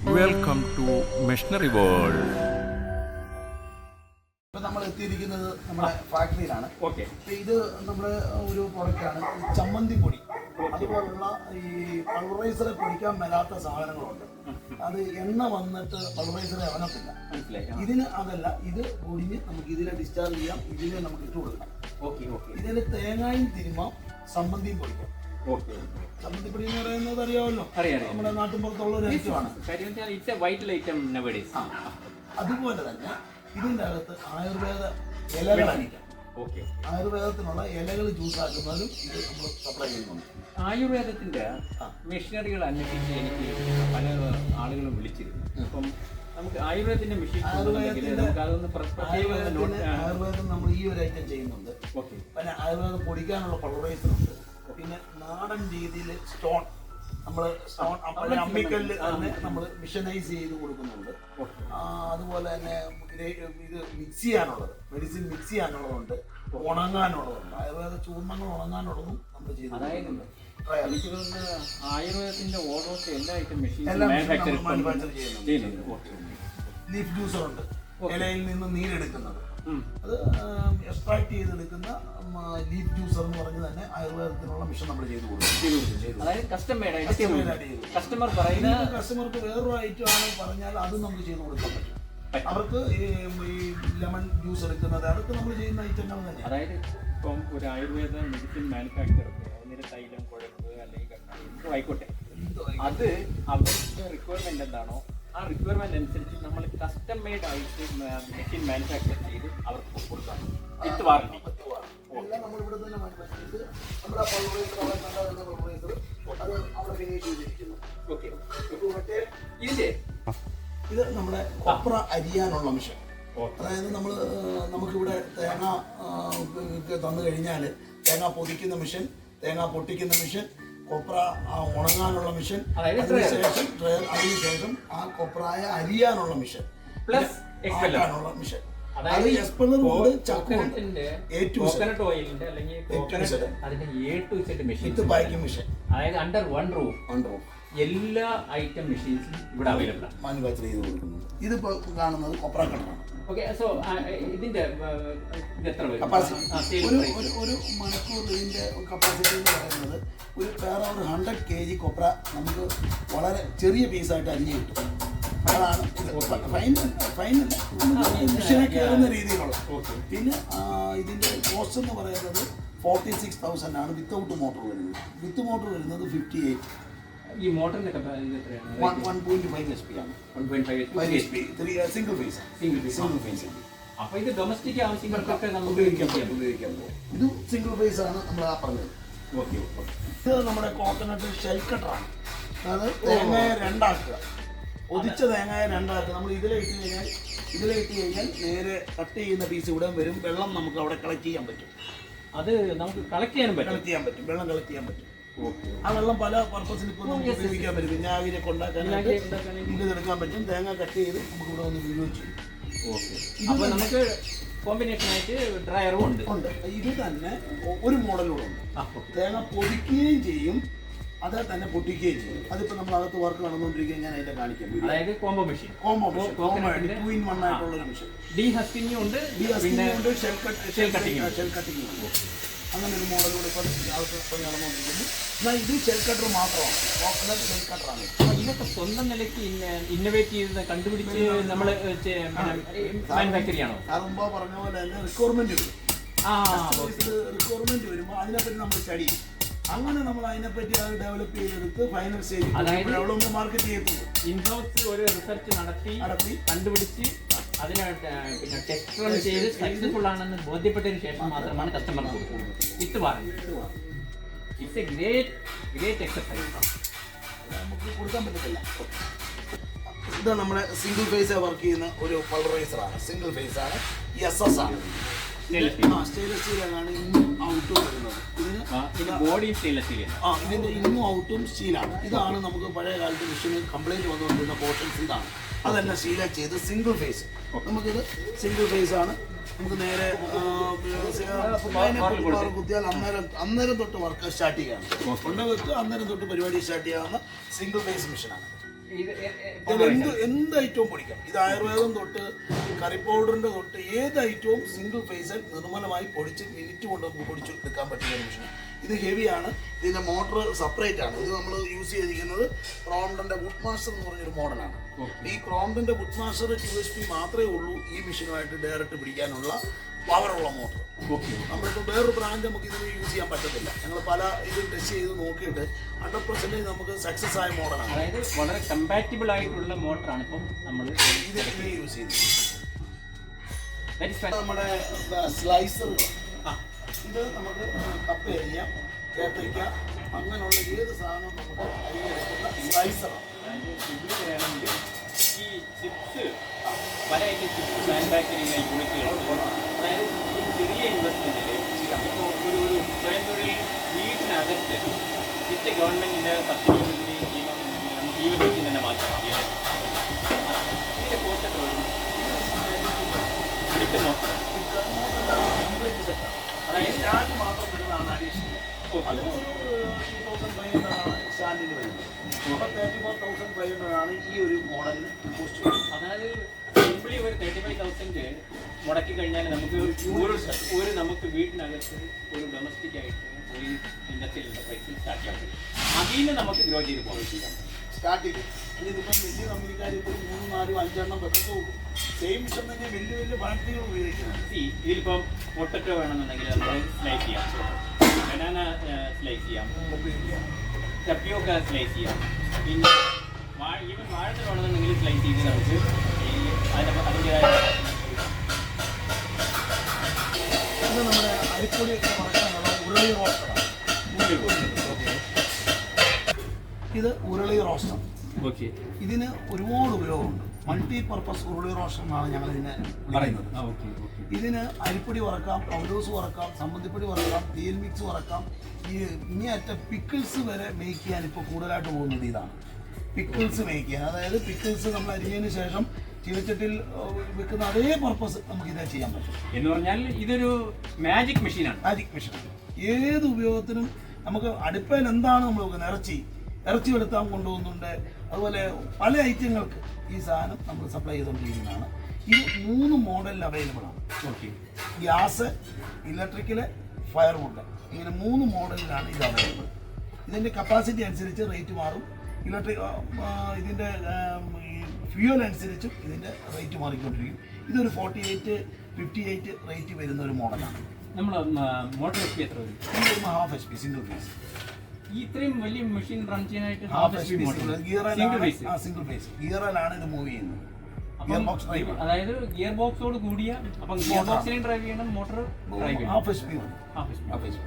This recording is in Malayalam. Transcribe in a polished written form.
Welcome to machinery world. ഇപ്പം നമ്മൾ എത്തിയിരിക്കുന്നത് നമ്മുടെ ഫാക്ടറിയിലാണ്. ഓക്കെ, ഇത് നമ്മുടെ ഒരു പ്രൊഡക്റ്റാണ് ചമ്മന്തി പൊടി. അതുപോലുള്ള ഈ പൾവറൈസറെ പൊടിക്കാൻ മേലാത്ത സാധനങ്ങളുണ്ട്. അത് എണ്ണ വന്നിട്ട് പൾവറൈസറെ അവനത്തില്ല. ഇതിന് അതല്ല, ഇത് പൊടിഞ്ഞ് നമുക്ക് ഇതിനെ ഡിസ്ചാർജ് ചെയ്യാം, ഇതിനെ നമുക്ക് ഇട്ട് കൊടുക്കാം. ഇതിന് തേങ്ങായും തിരുമാം, ചമ്മന്തിയും പൊടിക്കാം. ചമ്മന്തിപ്പൊടി എന്ന് പറയുന്നത് അറിയാമല്ലോ, നമ്മുടെ നാട്ടിൻപുറത്തുള്ള ഒരു ഐറ്റമാണ്. അതുപോലെ തന്നെ ഇതിൻ്റെ അകത്ത് ആയുർവേദ ഇലകളായിരിക്കാം. ആയുർവേദത്തിനുള്ള ഇലകൾ ജ്യൂസ് ആക്കുന്നതിലും ഇത് നമ്മൾ സപ്ലൈ ചെയ്യുന്നുണ്ട്. ആയുർവേദത്തിന്റെ മെഷീനറികൾ അന്വേഷിച്ച് എനിക്ക് പല ആളുകളും വിളിച്ചിരുന്നു. അപ്പം നമുക്ക് ആയുർവേദത്തിന്റെ മെഷീൻ ആയുർവേദം നമ്മൾ ഈ ഒരു ഐറ്റം ചെയ്യുന്നുണ്ട്. പിന്നെ ആയുർവേദം പൊടിക്കാനുള്ള പൾവറൈസർ ഉണ്ട്. പിന്നെ നാടൻ രീതിയിൽ സ്റ്റോൺ അമ്മിക്കല്ല് തന്നെ നമ്മൾ മിഷനൈസ് ചെയ്ത് കൊടുക്കുന്നുണ്ട്. അതുപോലെ തന്നെ ഇത് മിക്സ് ചെയ്യാനുള്ളത്, മെഡിസിൻ മിക്സ് ചെയ്യാനുള്ളതുണ്ട്, ഉണങ്ങാനുള്ളതുണ്ട്. ആയുർവേദ ചൂർണ്ണങ്ങൾ ഉണങ്ങാനുള്ളതും നമ്മൾ ചെയ്യുന്നുണ്ട്. എനിക്ക് തോന്നുന്നു ആയുർവേദത്തിന്റെ ഓൾമോസ്റ്റ് എല്ലാ ഐറ്റം മെഷീൻ മാനുഫാക്ചർ ചെയ്യുന്നുണ്ട്. ലീഫ് ജ്യൂസർ ഉണ്ട്, ഇലയിൽ നിന്ന് നീരെടുക്കുന്നത്. അത് എക്സ്ട്രാക്ട് ചെയ്തെടുക്കുന്ന ലീഫ് ജ്യൂസർ എന്ന് പറഞ്ഞ് തന്നെ ആയുർവേദത്തിനുള്ള മിഷൻ നമ്മൾ ചെയ്തു കൊടുക്കും. കസ്റ്റമർക്ക് വേറൊരു ഐറ്റം ആണ് പറഞ്ഞാൽ അത് നമുക്ക് ചെയ്ത് കൊടുക്കാൻ പറ്റും. അവർക്ക് ഈ ലെമൺ ജ്യൂസ് എടുക്കുന്നത് അതൊക്കെ നമ്മൾ ചെയ്യുന്ന ഐറ്റങ്ങൾ തന്നെ. അതായത് ഇപ്പം ഒരു ആയുർവേദ മെഡിസിൻ മാനുഫാക്ചർ തൈലം, കുഴമ്പ് അല്ലെങ്കിൽ എന്തോ ആയിക്കോട്ടെ, അത് അവരുടെ റിക്വയർമെന്റ് എന്താണോ ആ റിക്വയർമെന്റ് അനുസരിച്ച് നമ്മൾ കസ്റ്റം മെയ്ഡ് ആയിട്ട് മെഷീൻ മാനുഫാക്ചർ ചെയ്ത് അവർക്ക് കൊടുക്കാം. വിത്ത് വാറണ്ടി എല്ലാം നമ്മളിവിടെ തന്നെ മാനുഫാക്ചർ ചെയ്ത് നമ്മുടെ പൾവറൈസർ അത് അവിടെ ഫിനിഷ് ചെയ്തിരിക്കുന്നു. ഇത് നമ്മുടെ കൊപ്ര അരിയാനുള്ള മിഷൻ. അതായത് നമുക്കിവിടെ തേങ്ങ തന്നു കഴിഞ്ഞാൽ തേങ്ങ പൊതിക്കുന്ന മിഷൻ, തേങ്ങ പൊട്ടിക്കുന്ന മിഷൻ, കൊപ്ര ഉണങ്ങാനുള്ള മിഷൻ, അതിനുശേഷം ആ കൊപ്രായ അരിയാനുള്ള മിഷൻ, ആക്കാനുള്ള മിഷൻ. അണ്ടർ വൺ റൂഫ് എല്ലാ ഐറ്റം മെഷീൻസും ഇവിടെ അവൈലബിൾ ആണ്, മാനുഫാക്ചർ ചെയ്ത് കൊടുക്കുന്നത്. ഇതിപ്പോ കാണുന്നത് കൊപ്ര കട്ടറാണ്. ഇതിന്റെ കപ്പാസിറ്റി ഒരു മണിക്കൂർ ഇതിന്റെ കപ്പാസിറ്റി എന്ന് പറയുന്നത് ഒരു 100 kg കൊപ്ര നമുക്ക് വളരെ ചെറിയ പീസായിട്ട് അരിഞ്ഞ് കിട്ടും. അതാണ് മിഷനെ കയറുന്ന രീതിയിലുള്ള. പിന്നെ ഇതിന്റെ കോസ്റ്റ് എന്ന് പറയുന്നത് 46,000 ആണ് വിത്തൗട്ട് മോട്ടോർ വരുന്നത്. വിത്ത് മോട്ടോർ വരുന്നത് 58. ഈ മോട്ടറിന്റെ 1.5 HP ആണ്. 1.5 HP സിംഗിൾ ഫേസ്. അപ്പൊ ഇത് ഡൊമസ്റ്റിക് ആവശ്യങ്ങൾക്കൊക്കെ നമുക്ക് ഉപയോഗിക്കാൻ പോകും. ഇത് സിംഗിൾ ഫേസ് ആണ് നമ്മൾ ആ പറഞ്ഞത്. ഇത് നമ്മുടെ കോക്കനട്ട് ഷെൽ കട്ടറാണ്. അതായത് തേങ്ങയെ രണ്ടാക്കുക, ഒതിച്ച തേങ്ങയെ രണ്ടാക്കുക. നമ്മൾ ഇതിലിട്ട് കഴിഞ്ഞാൽ നേരെ കട്ട് ചെയ്യുന്ന പീസ് ഇവിടെ വരും. വെള്ളം നമുക്ക് അവിടെ കളക്ട് ചെയ്യാൻ പറ്റും. അത് നമുക്ക് കളക്ട് ചെയ്യാൻ പറ്റും. വെള്ളം കളക്ട് ചെയ്യാൻ പറ്റും. ആ വെള്ളം പല പർപ്പസിന് ഇപ്പോൾ നമുക്ക് ഉപയോഗിക്കാൻ പറ്റും. വിനാഗിരിയൊക്കെ ഉണ്ടാക്കാനായിട്ട് ഇതെടുക്കാൻ പറ്റും. തേങ്ങ കട്ട് ചെയ്ത് നമുക്ക് ഇവിടെ ഒന്ന് ഉപയോഗിച്ച് ചെയ്യും. അപ്പോൾ നമുക്ക് കോമ്പിനേഷൻ ആയിട്ട് ഡ്രയറും ഉണ്ട്. ഇത് തന്നെ ഒരു മോഡലും ഉണ്ട്. തേങ്ങ പൊടിക്കുകയും ചെയ്യും, അത് തന്നെ പൊട്ടിക്കുകയും ചെയ്യും. അതിപ്പോൾ നമ്മൾ അകത്ത് വർക്ക് നടന്നുകൊണ്ടിരിക്കുകയും ഞാൻ അതിന്റെ കാണിക്കാം. അതായത് കോംബോ മെഷീൻ 2-in-1 ആയിട്ടുള്ള ഒരു മെഷീൻ. ഡീഹസ്കിംഗും ഉണ്ട്, ഷെൽ കട്ടിങ്ങും ഉണ്ട്. അങ്ങനെ ഒരു മോഡലൂടെ ഇപ്പോൾ നടന്നുകൊണ്ടിരിക്കുന്നു. എന്നാൽ ഇത് ഷെൽ കട്ടർ മാത്രമാണ്, കോക്കനട്ട് ഷെൽ കട്ടറാണ്. ഇതൊക്കെ സ്വന്തം നിലയ്ക്ക് ഇന്നോവേറ്റ് ചെയ്ത് കണ്ടുപിടിച്ച് നമ്മൾ മാനുഫാക്ചർ ചെയ്യണോ? അത് മുമ്പ് പറഞ്ഞ പോലെ തന്നെ റിക്വയർമെന്റ് വരും. റിക്വയർമെന്റ് വരുമ്പോൾ അതിനെപ്പറ്റി നമ്മൾ സ്റ്റഡി ചെയ്യും. അങ്ങനെ നമ്മൾ അതിനെപ്പറ്റി അത് ഡെവലപ്പ് ചെയ്തെടുത്ത് ഫൈനൽ സ്റ്റേജ് മാർക്കറ്റ് ചെയ്യത്തുള്ളൂ. ഇൻഹൗസ് ഒരു റിസർച്ച് നടത്തി കണ്ടുപിടിച്ച് അതിനെ പിന്നെ ടെസ്റ്റ് റൺ ചെയ്ത് സക്സസ്ഫുൾ ആണെന്ന് ബോധ്യപ്പെട്ടതിന് ശേഷം മാത്രമാണ് കസ്റ്റമർക്ക് കൊടുക്കുന്നത്. വിത്ത് warranty. It's A great exercise. നമുക്ക് കൊടുക്കാൻ പറ്റത്തില്ല. ഇത് നമ്മുടെ സിംഗിൾ ഫേസ് വർക്ക് ചെയ്യുന്ന ഒരു പൾവറൈസറാണ്. സിംഗിൾ ഫേസ് ആണ്, SS ആണ്. സ്റ്റെയിൻലെസ് സ്റ്റീലാണ് ഇന്നും ഔട്ടും വരുന്നത്. ഇതിന് ബോഡി സ്റ്റെയിൻലെസ് സ്റ്റീൽ. ഇതിന്റെ ഇന്നും ഔട്ടും സ്റ്റീലാണ്. ഇതാണ് നമുക്ക് പഴയ കാലത്ത് മെഷീന് കംപ്ലൈന്റ് വന്നുകൊണ്ടിരുന്ന പോർഷൻസ്. ഇതാണ് അതെല്ലാം സ്റ്റീലാക്കി ചെയ്ത് സിംഗിൾ ഫേസ്. നമുക്കിത് സിംഗിൾ ഫേസ് ആണ്. നമുക്ക് നേരെ കുത്തിയാൽ അന്നേരം തൊട്ട് വർക്ക് സ്റ്റാർട്ട് ചെയ്യാണ്. കൊണ്ടുവെച്ച് അന്നേരം തൊട്ട് പരിപാടി സ്റ്റാർട്ട് ചെയ്യാവുന്ന സിംഗിൾ ഫേസ് മെഷീനാണ്. ഇത് ഇതിൽ എന്ത് ഐറ്റവും പൊടിക്കാം. ഇത് ആയുർവേദം തൊട്ട് കറി പൗഡറിന്റെ തൊട്ട് ഏത് ഐറ്റവും സിംഗിൾ ഫേസിൽ നിർമ്മലമായി പൊടിച്ച് മിനിറ്റ് കൊണ്ട് നമുക്ക് പൊടിച്ച് എടുക്കാൻ പറ്റുന്ന ഒരു മെഷീൻ. ഇത് ഹെവിയാണ്. ഇതിന്റെ മോട്ടർ സെപ്പറേറ്റ് ആണ്. ഇത് നമ്മൾ യൂസ് ചെയ്തിരിക്കുന്നത് ക്രോംപ്ടന്റെ വുഡ് മാസ്റ്റർ എന്ന് പറഞ്ഞൊരു മോഡലാണ്. ഈ ക്രോംപ്ടന്റെ വുഡ് മാസ്റ്റർ USP മാത്രമേ ഉള്ളൂ ഈ മെഷീനുമായിട്ട് ഡയറക്റ്റ് പിടിക്കാനുള്ള പവറുള്ള മോട്ടർ. നമ്മളിപ്പോൾ വേറൊരു ബ്രാൻഡ് നമുക്ക് ഇതിന് യൂസ് ചെയ്യാൻ പറ്റത്തില്ല. ഞങ്ങൾ പല ഇതും ടെസ്റ്റ് ചെയ്ത് നോക്കിയിട്ട് 100% നമുക്ക് സക്സസ് ആയ മോഡലാണ്. അതായത് വളരെ കമ്പാറ്റബിൾ ആയിട്ടുള്ള മോട്ടറാണ് ഇപ്പം നമ്മൾ ഇത് യൂസ് ചെയ്തത്. നമ്മുടെ സ്ലൈസറുകൾ, ഇത് നമുക്ക് കപ്പ അരിയാം, ഏത്തയ്ക്ക, അങ്ങനെയുള്ള ഏത് സാധനവും നമുക്ക് അരിയെടുക്കുന്ന സ്ലൈസറാണ്. ഈ ചിപ്സ് പല ചിപ്സ് മാനുഫാക്ചറിംഗ് യൂണിറ്റുകൾ, അതായത് ഒരു ചെറിയ ഇൻവെസ്റ്റ്മെൻറ്റിൽ ഇപ്പോൾ ഒരു സ്വയം തൊഴിൽ വീട്ടിനകത്ത് വിത്ത് ഗവൺമെൻറ്റിൻ്റെ സബ്സിഡി ജീവിതത്തിൽ തന്നെ മാറ്റം ഇതിൻ്റെ കോസ്റ്റ് എത്ര വരും? വിത്ത് മൊത്തം അതായത് സ്റ്റാൻഡ് മാത്രം വരുന്നതാണ് അഡീഷണൽ. അത് 2500 ആണ് സ്റ്റാൻഡിന് വരുന്നത്. അപ്പോൾ 34,500 ആണ് ഈ ഒരു മോഡലിന് കോസ്റ്റ് വരുന്നത്. അതായത് സിംപിളി ഒരു 35,000 മുടക്കി കഴിഞ്ഞാൽ നമുക്ക് ഒരു നമുക്ക് വീട്ടിനകത്ത് ഒരു ഡൊമസ്റ്റിക് ആയിട്ട് ഒരു ഇൻഡസ്ട്രിയൽ എന്റർപ്രൈസിൽ സ്റ്റാർട്ട് ചെയ്യാൻ പറ്റും. അതിൽ നിന്ന് നമുക്ക് ഗ്രോ ചെയ്ത് പോകാൻ ചെയ്യാം. സ്റ്റാർട്ട് ചെയ്യും. ഇതിപ്പം വലിയ കമ്പനിക്കാർ ഇപ്പോൾ 3, 4, 5 എണ്ണം വെക്കത്തുള്ളൂ. സെയിം മിഷൻ തന്നെ വലിയ വലിയ ഫാക്ടറികൾ ഉപയോഗിക്കുന്നത്. ഇതിലിപ്പം പൊട്ടറ്റോ വേണമെന്നുണ്ടെങ്കിൽ നമുക്ക് സ്ലൈസ് ചെയ്യാം, ബനാന സ്ലൈസ് ചെയ്യാം, ടപ്പിയൊക്കെ സ്ലൈസ് ചെയ്യാം, പിന്നെ ഈവൻ വാഴത്തിൽ വേണമെന്നുണ്ടെങ്കിൽ സ്ലൈസ് ചെയ്ത് നമുക്ക് അതിൻ്റെതായ ഇത് നമ്മുടെ അരിപ്പൊടിയൊക്കെ വറക്കാനുള്ള ഉരുളി റോസ്റ്ററാണ്. ഇത് ഉരുളി റോസ്റ്റർ. ഓക്കെ, ഇതിന് ഒരുപാട് ഉപയോഗമുണ്ട്. മൾട്ടി പർപ്പസ് ഉരുളി റോസ്റ്റർ എന്നാണ് ഞങ്ങൾ ഇതിനെ പറയുന്നത്. ഇതിന് അരിപ്പൊടി വറക്കാം, പൗലോസ് വറക്കാം, സമ്മന്തിപ്പൊടി വറക്കാം, തേൽ മിക്സ് വറക്കാം. ഈ ഇങ്ങേയറ്റ പിക്കിൾസ് വരെ മേക്ക് ചെയ്യാൻ ഇപ്പോൾ കൂടുതലായിട്ട് പോകുന്നത് ഇതാണ്. പിക്കിൾസ് മേക്ക് ചെയ്യാൻ, അതായത് പിക്കിൾസ് നമ്മൾ അരിഞ്ഞതിന് ശേഷം ചീനച്ചട്ടിയിൽ വെക്കുന്ന അതേ പർപ്പസ് നമുക്ക് ഇതേ ചെയ്യാൻ പറ്റും. എന്ന് പറഞ്ഞാൽ ഇതൊരു മാജിക് മെഷീനാണ്. മാജിക് മെഷീനാണ്. ഏത് ഉപയോഗത്തിനും നമുക്ക് അടുപ്പയിൽ എന്താണ് നമ്മൾ വെക്കുന്നത്, ഇറച്ചി എടുത്താൽ കൊണ്ടുപോകുന്നുണ്ട്. അതുപോലെ പല ഐറ്റങ്ങൾക്ക് ഈ സാധനം നമ്മൾ സപ്ലൈ ചെയ്തുകൊണ്ടിരിക്കുന്നതാണ്. ഇത് 3 മോഡലിൽ അവൈലബിൾ ആണ്. ഓക്കെ, ഗ്യാസ്, ഇലക്ട്രിക്കല്, ഫയർവുഡ്, ഇങ്ങനെ 3 മോഡലിലാണ് ഇത് അവൈലബിൾ. ഇതിൻ്റെ കപ്പാസിറ്റി അനുസരിച്ച് റേറ്റ് മാറും. ഇതിൻ്റെ ഫ്യൂവൽ അനുസരിച്ചും ഇതിൻ്റെ റേറ്റ് മാറിക്കൊണ്ടിരിക്കും. ഇതൊരു 48, 58 റേറ്റ് വരുന്ന ഒരു മോഡലാണ്. നമ്മൾ മോട്ടോർ HP എത്ര വരും? ഇത് 1/2 HP സിംഗിൾ ഫേസ്. ഈ ഇത്രയും വലിയ മെഷീൻ റൺ ചെയ്യാനായിട്ട് സിംഗിൾ ഫേസ് ഗിയറിലാണ് ഇത് മൂവ് ചെയ്യുന്നത്. ഗിയർ ബോക്സ് ഡ്രൈവ്, അതായത് ഗിയർ ബോക്സോട് കൂടിയ, അപ്പം ഗിയർ ബോക്സിനെ ഡ്രൈവ് ചെയ്യണം, മോട്ടോർ ഡ്രൈവ് ചെയ്യണം. 1/2 HP.